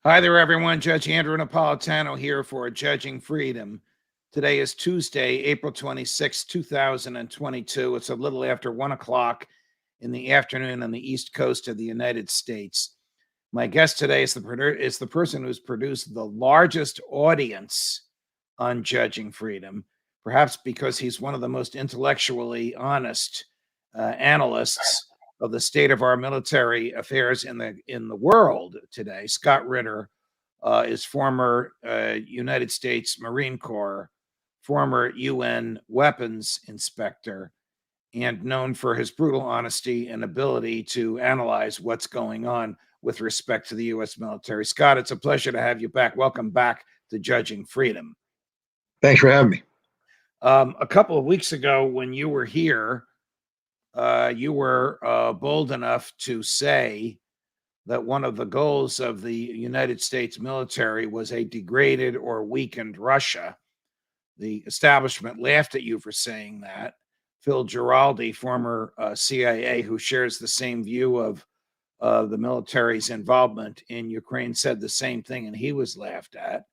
Hi there, everyone. Judge Andrew Napolitano here for Judging Freedom. Today is Tuesday, April 26, 2022. It's a little after 1 o'clock in the afternoon on the East Coast of the United States. My guest today is the person who's produced the largest audience on Judging Freedom, perhaps because he's one of the most intellectually honest analysts of the state of our military affairs in the world today. Scott Ritter is former United States Marine Corps, former UN weapons inspector, and known for his brutal honesty and ability to analyze what's going on with respect to the U.S. military. Scott, it's a pleasure to have you back. Welcome back to Judging Freedom. Thanks for having me. A couple of weeks ago, when you were here, you were bold enough to say that one of the goals of the United States military was a degraded or weakened Russia. The establishment laughed at you for saying that. Phil Giraldi, former CIA, who shares the same view of the military's involvement in Ukraine, said the same thing, and he was laughed at.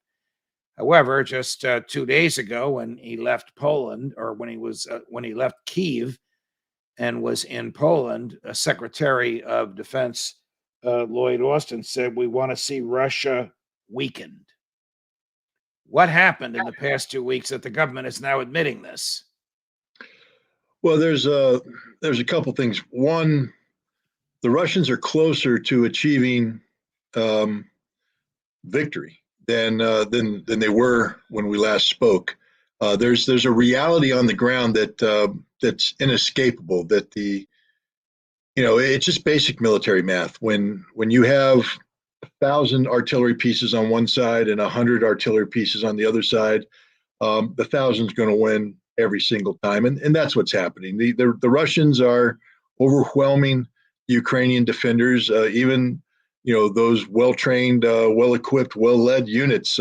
However, just 2 days ago, when he left Poland, or when he left Kyiv and was in Poland, Secretary of Defense Lloyd Austin said, "We want to see Russia weakened." What happened in the past 2 weeks that the government is now admitting this? Well, there's a couple things. One, the Russians are closer to achieving victory than they were when we last spoke. There's a reality on the ground that's inescapable. That it's just basic military math. When you have 1,000 artillery pieces on one side and 100 artillery pieces on the other side, the 1,000's going to win every single time, and that's what's happening. The Russians are overwhelming the Ukrainian defenders. Even those well-trained, well-equipped, well-led units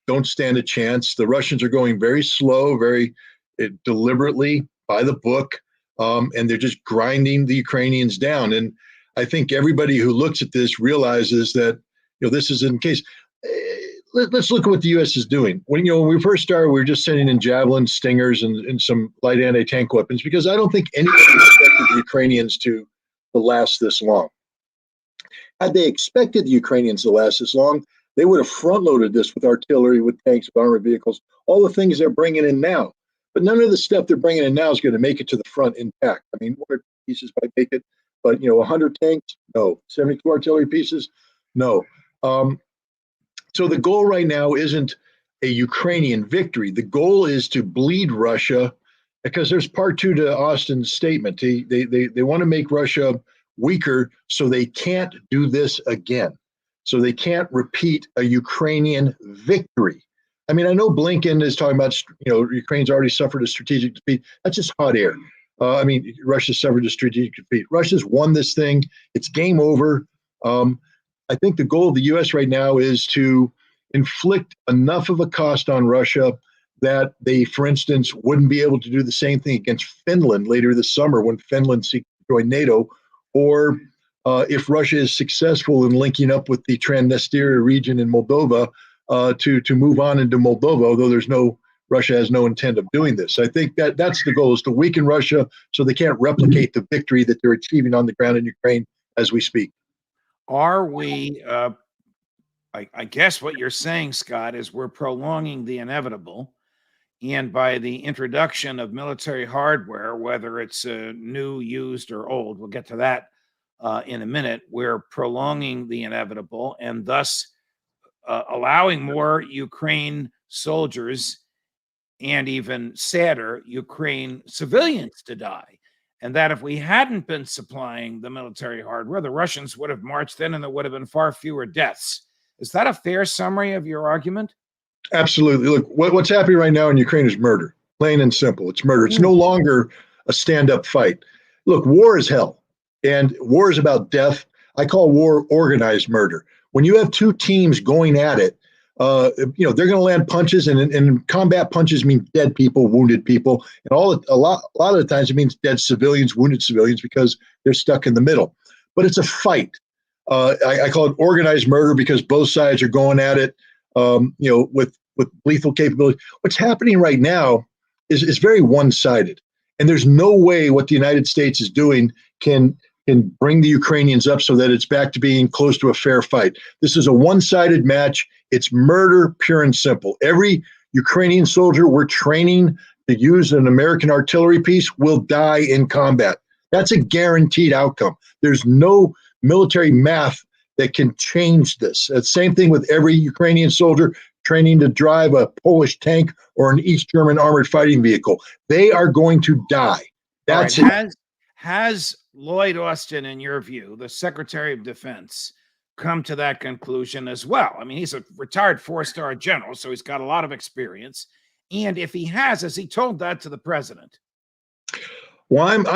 don't stand a chance. The Russians are going very slow, very deliberately by the book, and they're just grinding the Ukrainians down. And I think everybody who looks at this realizes that this isn't the case. Let's look at what the U.S. is doing. When we first started, we were just sending in javelins, stingers, and some light anti-tank weapons because I don't think anybody expected the Ukrainians to last this long. Had they expected the Ukrainians to last this long, they would have front-loaded this with artillery, with tanks, with armored vehicles, all the things they're bringing in now. But none of the stuff they're bringing in now is going to make it to the front intact. I mean, 100 pieces might make it, but 100 tanks, no. 72 artillery pieces, no. So the goal right now isn't a Ukrainian victory. The goal is to bleed Russia, because there's part two to Austin's statement. They want to make Russia weaker so they can't do this again. So they can't repeat a Ukrainian victory. I mean, I know Blinken is talking about, Ukraine's already suffered a strategic defeat. That's just hot air. Russia suffered a strategic defeat. Russia's won this thing. It's game over. I think the goal of the U.S. right now is to inflict enough of a cost on Russia that they, for instance, wouldn't be able to do the same thing against Finland later this summer when Finland seeks to join NATO, or if Russia is successful in linking up with the Transnistria region in Moldova to move on into Moldova, although Russia has no intent of doing this. I think that's the goal, is to weaken Russia so they can't replicate the victory that they're achieving on the ground in Ukraine as we speak. Are we, I guess what you're saying, Scott, is we're prolonging the inevitable. And by the introduction of military hardware, whether it's new, used, or old, we'll get to that in a minute, we're prolonging the inevitable and thus allowing more Ukraine soldiers and even sadder, Ukraine civilians to die. And that if we hadn't been supplying the military hardware, the Russians would have marched in and there would have been far fewer deaths. Is that a fair summary of your argument? Absolutely. Look, what's happening right now in Ukraine is murder, plain and simple. It's murder. It's no longer a stand-up fight. Look, war is hell, and war is about death. I call war organized murder. When you have two teams going at it, they're going to land punches, and combat punches mean dead people, wounded people, and a lot of the times it means dead civilians, wounded civilians, because they're stuck in the middle. But it's a fight. I call it organized murder because both sides are going at it, with lethal capability. What's happening right now is very one-sided, and there's no way what the United States is doing can bring the Ukrainians up so that it's back to being close to a fair fight. This is a one-sided match. It's murder, pure and simple. Every Ukrainian soldier we're training to use an American artillery piece will die in combat. That's a guaranteed outcome. There's no military math that can change this. Same thing with every Ukrainian soldier training to drive a Polish tank or an East German armored fighting vehicle. They are going to die. That's it. Has Lloyd Austin, in your view, the Secretary of Defense, come to that conclusion as well? I mean, he's a retired four-star general, so he's got a lot of experience. And if he has he told that to the president? Well,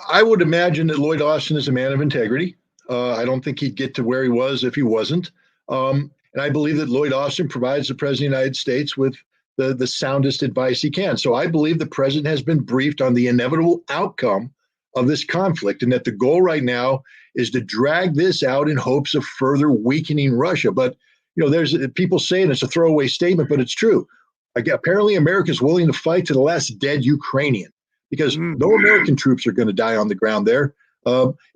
I would imagine that Lloyd Austin is a man of integrity. I don't think he'd get to where he was if he wasn't. And I believe that Lloyd Austin provides the president of the United States with the soundest advice he can. So I believe the president has been briefed on the inevitable outcome of this conflict, and that the goal right now is to drag this out in hopes of further weakening Russia. But there's people saying it's a throwaway statement, but it's true. Apparently, America is willing to fight to the last dead Ukrainian, because no American troops are going to die on the ground there.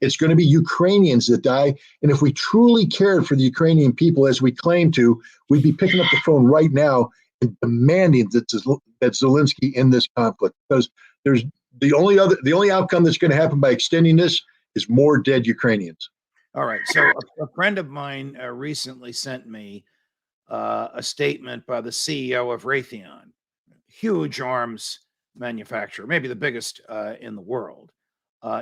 It's going to be Ukrainians that die. And if we truly cared for the Ukrainian people as we claim to, we'd be picking up the phone right now and demanding that Zelensky end this conflict, because there's the only outcome that's going to happen by extending this is more dead Ukrainians. All right. So a friend of mine recently sent me a statement by the CEO of Raytheon, huge arms manufacturer, maybe the biggest in the world,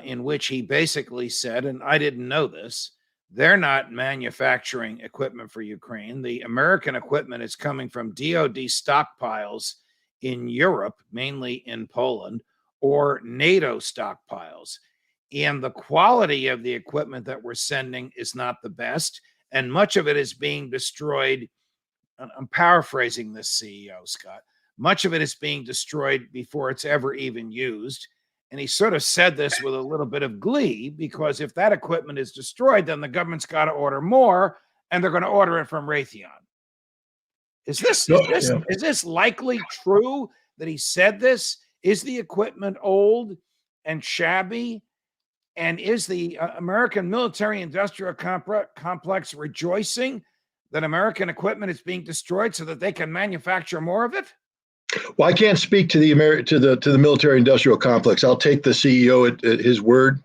in which he basically said, and I didn't know this, they're not manufacturing equipment for Ukraine. The American equipment is coming from DoD stockpiles in Europe, mainly in Poland, or NATO stockpiles. And the quality of the equipment that we're sending is not the best. And much of it is being destroyed. I'm paraphrasing this CEO, Scott. Much of it is being destroyed before it's ever even used. And he sort of said this with a little bit of glee, because if that equipment is destroyed, then the government's got to order more, and they're going to order it from Raytheon. Is this likely true that he said this? Is the equipment old and shabby? And is the American military-industrial complex rejoicing that American equipment is being destroyed so that they can manufacture more of it? Well, I can't speak to the military-industrial complex. I'll take the CEO at his word.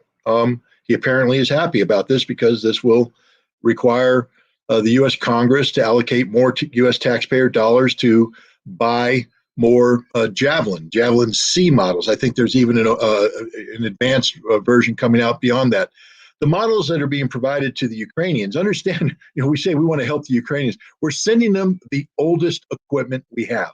He apparently is happy about this because this will require the U.S. Congress to allocate more U.S. taxpayer dollars to buy more Javelin C models. I think there's even an advanced version coming out beyond that. The models that are being provided to the Ukrainians, understand, we say we want to help the Ukrainians. We're sending them the oldest equipment we have.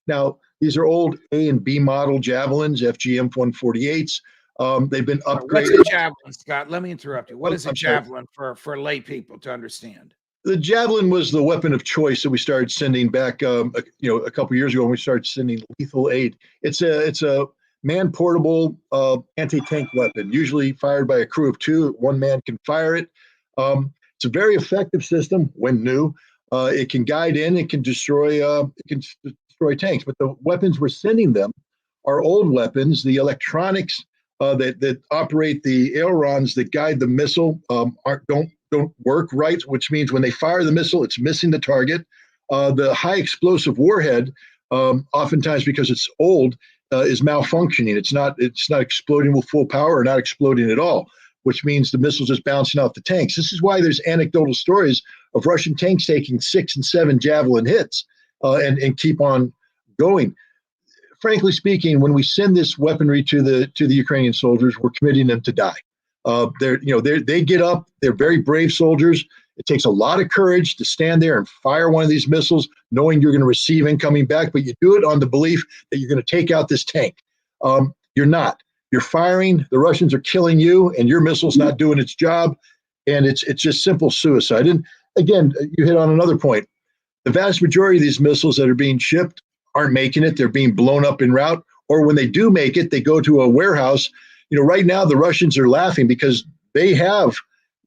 Now, these are old A and B model Javelins, FGM 148s. They've been upgraded. What's a Javelin, Scott? Let me interrupt you. What is a Javelin for lay people to understand? The Javelin was the weapon of choice that we started sending back, a couple years ago when we started sending lethal aid. It's a man-portable anti-tank weapon, usually fired by a crew of two. One man can fire it. It's a very effective system when new. It can guide in. It can destroy tanks. But the weapons we're sending them are old weapons. The electronics that operate the ailerons that guide the missile don't work right, which means when they fire the missile, it's missing the target. The high explosive warhead, oftentimes because it's old, is malfunctioning. It's not exploding with full power or not exploding at all, which means the missile's just bouncing off the tanks. This is why there's anecdotal stories of Russian tanks taking 6 and 7 Javelin hits and keep on going. Frankly speaking, when we send this weaponry to the Ukrainian soldiers, we're committing them to die. They get up. They're very brave soldiers. It takes a lot of courage to stand there and fire one of these missiles, knowing you're going to receive incoming back, but you do it on the belief that you're going to take out this tank. You're not. You're firing. The Russians are killing you, and your missile's not doing its job, and it's just simple suicide. And again, you hit on another point. The vast majority of these missiles that are being shipped aren't making it. They're being blown up en route, or when they do make it, they go to a warehouse. Right now the Russians are laughing because they have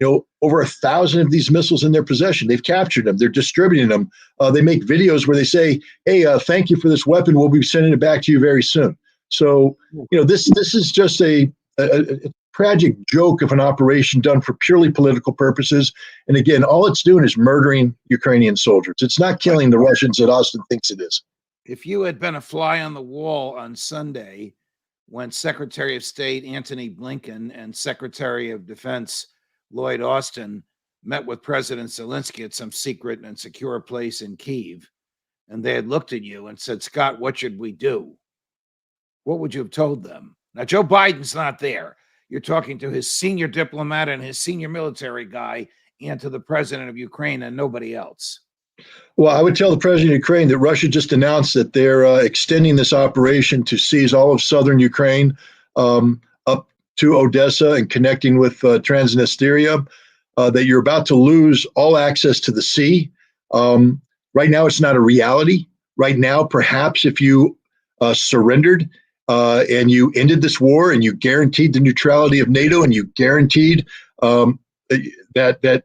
over 1,000 of these missiles in their possession. They've captured them. They're distributing them. They make videos where they say, "Hey, thank you for this weapon. We'll be sending it back to you very soon." So, this is just a tragic joke of an operation done for purely political purposes. And again, all it's doing is murdering Ukrainian soldiers. It's not killing the Russians that Austin thinks it is. If you had been a fly on the wall on Sunday when Secretary of State Antony Blinken and Secretary of Defense Lloyd Austin met with President Zelensky at some secret and secure place in Kyiv, and they had looked at you and said, "Scott, what should we do?" What would you have told them? Now, Joe Biden's not there. You're talking to his senior diplomat and his senior military guy and to the president of Ukraine and nobody else. Well, I would tell the president of Ukraine that Russia just announced that they're extending this operation to seize all of southern Ukraine up to Odessa and connecting with Transnistria, that you're about to lose all access to the sea. Right now, it's not a reality. Right now, perhaps if you surrendered and you ended this war and you guaranteed the neutrality of NATO and you guaranteed that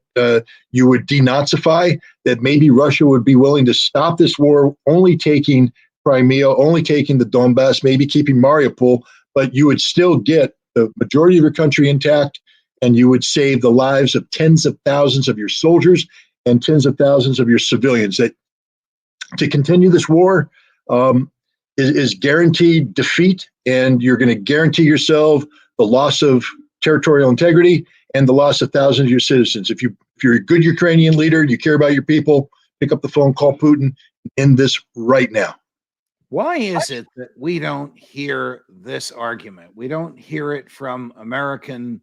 you would denazify, that maybe Russia would be willing to stop this war, only taking Crimea, only taking the Donbass, maybe keeping Mariupol, but you would still get the majority of your country intact, and you would save the lives of tens of thousands of your soldiers and tens of thousands of your civilians. That to continue this war is guaranteed defeat, and you're going to guarantee yourself the loss of territorial integrity and the loss of thousands of your citizens. If you're a good Ukrainian leader, you care about your people, pick up the phone, call Putin, end this right now. Why is it that we don't hear this argument? We don't hear it from American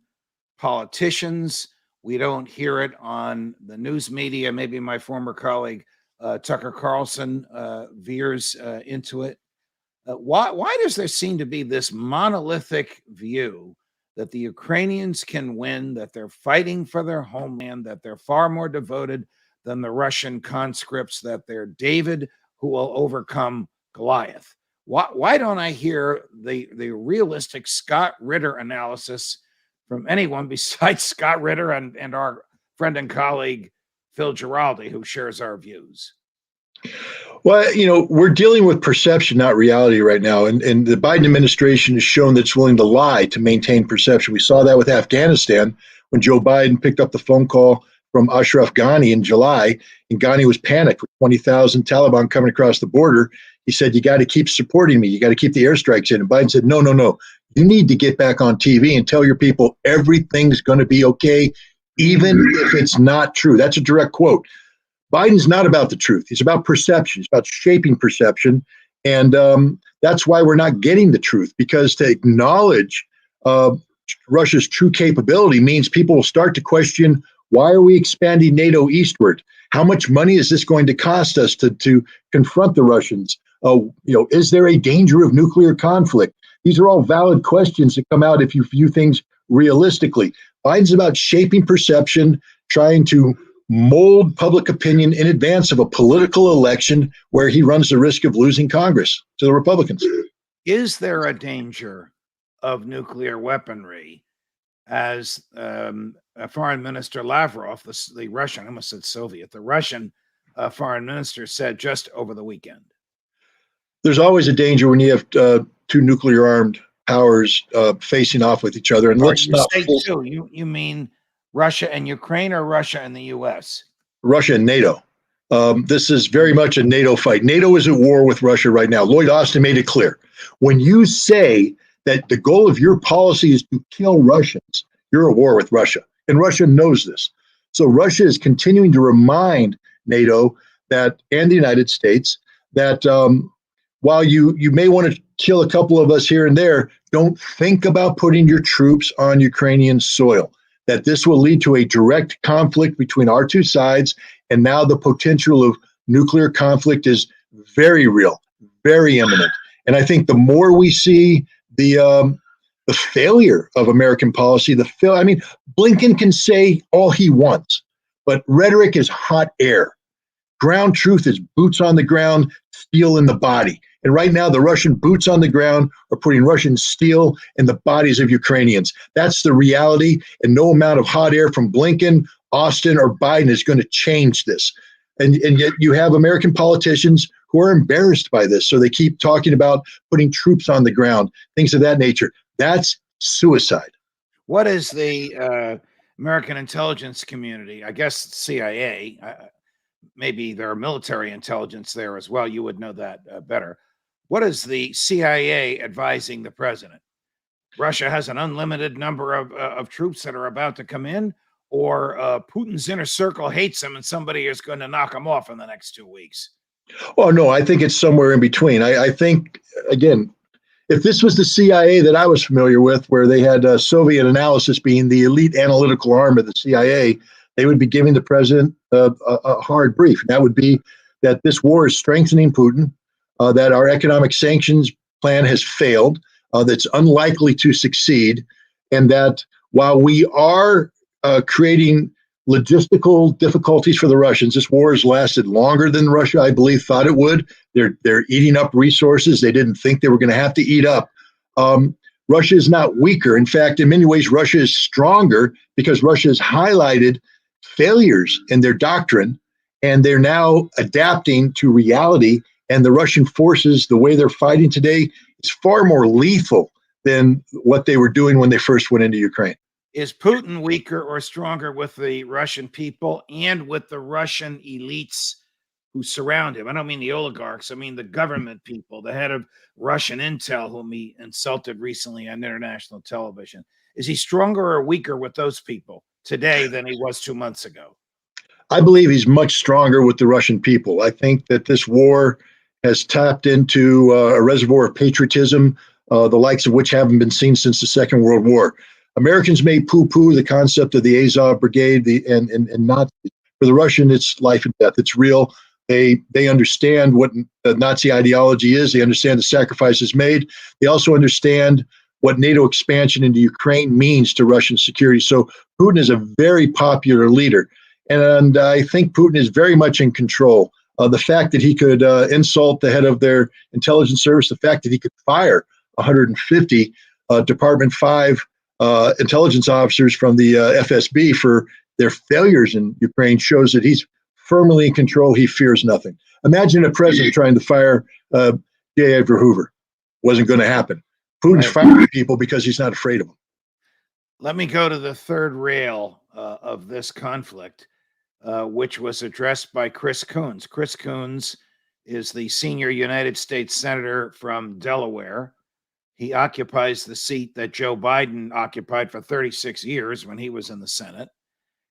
politicians. We don't hear it on the news media. Maybe my former colleague, Tucker Carlson, veers into it. Why does there seem to be this monolithic view that the Ukrainians can win, that they're fighting for their homeland, that they're far more devoted than the Russian conscripts, that they're David who will overcome Goliath? Why don't I hear the realistic Scott Ritter analysis from anyone besides Scott Ritter and our friend and colleague, Phil Giraldi, who shares our views? Well, we're dealing with perception, not reality right now. And the Biden administration has shown that it's willing to lie to maintain perception. We saw that with Afghanistan when Joe Biden picked up the phone call from Ashraf Ghani in July, and Ghani was panicked with 20,000 Taliban coming across the border. He said, "You got to keep supporting me. You got to keep the airstrikes in." And Biden said, no. You need to get back on TV and tell your people everything's going to be okay, even if it's not true. That's a direct quote. Biden's not about the truth. He's about perception. He's about shaping perception. And that's why we're not getting the truth, because to acknowledge Russia's true capability means people will start to question, why are we expanding NATO eastward? How much money is this going to cost us to confront the Russians? Is there a danger of nuclear conflict? These are all valid questions that come out if you view things realistically. Biden's about shaping perception, trying to mold public opinion in advance of a political election where he runs the risk of losing Congress to the Republicans. Is there a danger of nuclear weaponry? As Foreign Minister Lavrov, the Russian, I almost said Soviet, the Russian foreign minister said just over the weekend. There's always a danger when you have two nuclear armed powers facing off with each other. And let's not say two. You mean Russia and Ukraine, or Russia and the U.S.? Russia and NATO. This is very much a NATO fight. NATO is at war with Russia right now. Lloyd Austin made it clear. When you say that the goal of your policy is to kill Russians, you're at war with Russia. And Russia knows this. So Russia is continuing to remind NATO that, and the United States, that while you may want to kill a couple of us here and there, don't think about putting your troops on Ukrainian soil. That this will lead to a direct conflict between our two sides. And now the potential of nuclear conflict is very real, very imminent. And I think the more we see the failure of American policy, Blinken can say all he wants, but rhetoric is hot air. Ground truth is boots on the ground, steel in the body. And right now, the Russian boots on the ground are putting Russian steel in the bodies of Ukrainians. That's the reality, and no amount of hot air from Blinken, Austin, or Biden is going to change this. And yet you have American politicians who are embarrassed by this. So they keep talking about putting troops on the ground, things of that nature. That's suicide. What is the American intelligence community? I guess CIA. Maybe there are military intelligence there as well. You would know that better. What is the CIA advising the president? Russia has an unlimited number of troops that are about to come in, or Putin's inner circle hates him and somebody is going to knock him off in the next 2 weeks? Oh, no, I think it's somewhere in between. I think, again, if this was the CIA that I was familiar with, where they had Soviet analysis being the elite analytical arm of the CIA, they would be giving the president a hard brief. That would be that this war is strengthening Putin, that our economic sanctions plan has failed, that's unlikely to succeed, and that while we are creating logistical difficulties for the Russians, this war has lasted longer than Russia, I believe, thought it would. They're eating up resources they didn't think they were going to have to eat up. Russia is not weaker. In fact, in many ways, Russia is stronger because Russia has highlighted failures in their doctrine, and they're now adapting to reality. And the Russian forces, the way they're fighting today, is far more lethal than what they were doing when they first went into Ukraine. Is Putin weaker or stronger with the Russian people and with the Russian elites who surround him? I don't mean the oligarchs. I mean the government people, the head of Russian intel, whom he insulted recently on international television. Is he stronger or weaker with those people today than he was 2 months ago? I believe he's much stronger with the Russian people. I think that this war has tapped into a reservoir of patriotism, the likes of which haven't been seen since the Second World War. Americans may poo-poo the concept of the Azov Brigade and Nazis. For the Russian, it's life and death. It's real. They understand what Nazi ideology is. They understand the sacrifices made. They also understand what NATO expansion into Ukraine means to Russian security. So Putin is a very popular leader. And I think Putin is very much in control. The fact that he could insult the head of their intelligence service, the fact that he could fire 150 Department 5 intelligence officers from the FSB for their failures in Ukraine shows that he's firmly in control. He fears nothing. Imagine a president trying to fire J. Edgar Hoover. Wasn't going to happen. Putin's firing people because he's not afraid of them. Let me go to the third rail of this conflict, which was addressed by Chris Coons. Chris Coons is the senior United States Senator from Delaware. He occupies the seat that Joe Biden occupied for 36 years when he was in the Senate.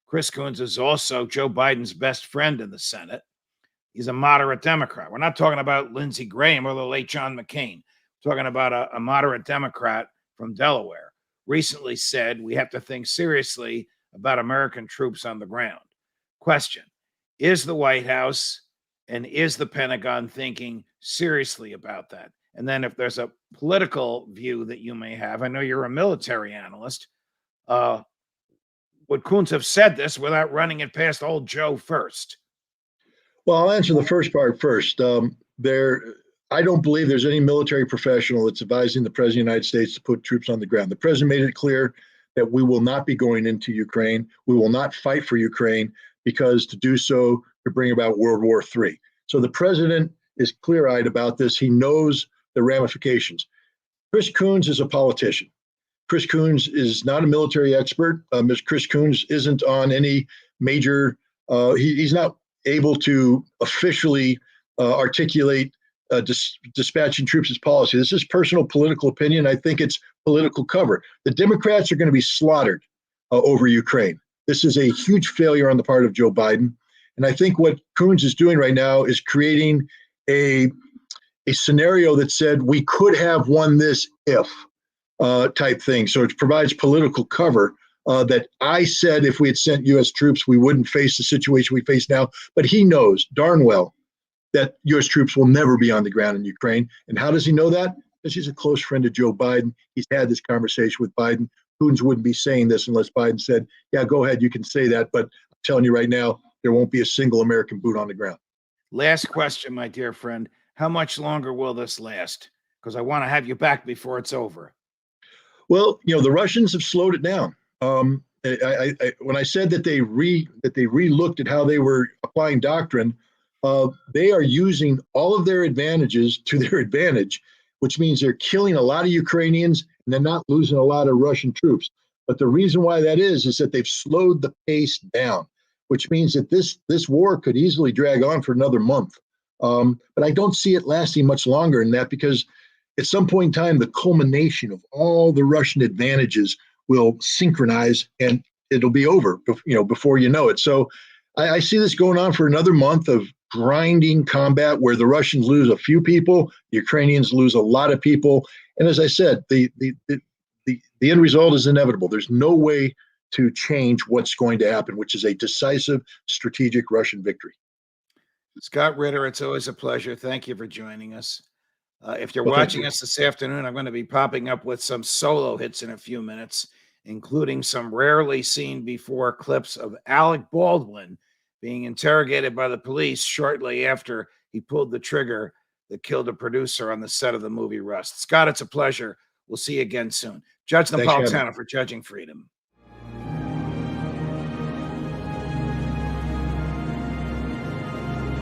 Chris Coons is also Joe Biden's best friend in the Senate. He's a moderate Democrat. We're not talking about Lindsey Graham or the late John McCain. We're talking about a moderate Democrat from Delaware. Recently said we have to think seriously about American troops on the ground. Question: is the White House and is the Pentagon thinking seriously about that? And then if there's a political view that you may have, I know you're a military analyst, would Coons have said this without running it past old Joe first? Well, I'll answer the first part first. I don't believe there's any military professional that's advising the President of the United States to put troops on the ground. The President made it clear that we will not be going into Ukraine. We will not fight for Ukraine because to do so could bring about World War III. So the President is clear-eyed about this. He knows the ramifications. Chris Coons is a politician. Chris Coons is not a military expert. Chris Coons isn't on any major, he's not able to officially articulate dispatching troops as policy. This is personal political opinion. I think it's political cover. The Democrats are going to be slaughtered over Ukraine. This is a huge failure on the part of Joe Biden. And I think what Coons is doing right now is creating a scenario that said we could have won this if type thing. So it provides political cover that I said if we had sent U.S. troops, we wouldn't face the situation we face now. But he knows darn well that U.S. troops will never be on the ground in Ukraine. And how does he know that? Because he's a close friend of Joe Biden. He's had this conversation with Biden. Coons wouldn't be saying this unless Biden said, yeah, go ahead, you can say that. But I'm telling you right now, there won't be a single American boot on the ground. Last question, my dear friend. How much longer will this last? Because I want to have you back before it's over. Well, the Russians have slowed it down. When I said that they re-looked at how they were applying doctrine, they are using all of their advantages to their advantage, which means they're killing a lot of Ukrainians and they're not losing a lot of Russian troops. But the reason why that is that they've slowed the pace down, which means that this war could easily drag on for another month. But I don't see it lasting much longer than that, because at some point in time, the culmination of all the Russian advantages will synchronize and it'll be over, before you know it. So I see this going on for another month of grinding combat where the Russians lose a few people, the Ukrainians lose a lot of people. And as I said, the end result is inevitable. There's no way to change what's going to happen, which is a decisive strategic Russian victory. Scott Ritter, it's always a pleasure. Thank you for joining us. If you're Well, watching us this afternoon, I'm going to be popping up with some solo hits in a few minutes, including some rarely seen before clips of Alec Baldwin being interrogated by the police shortly after he pulled the trigger that killed a producer on the set of the movie Rust. Scott, it's a pleasure. We'll see you again soon. Judge Thanks, Napolitano for Judging Freedom.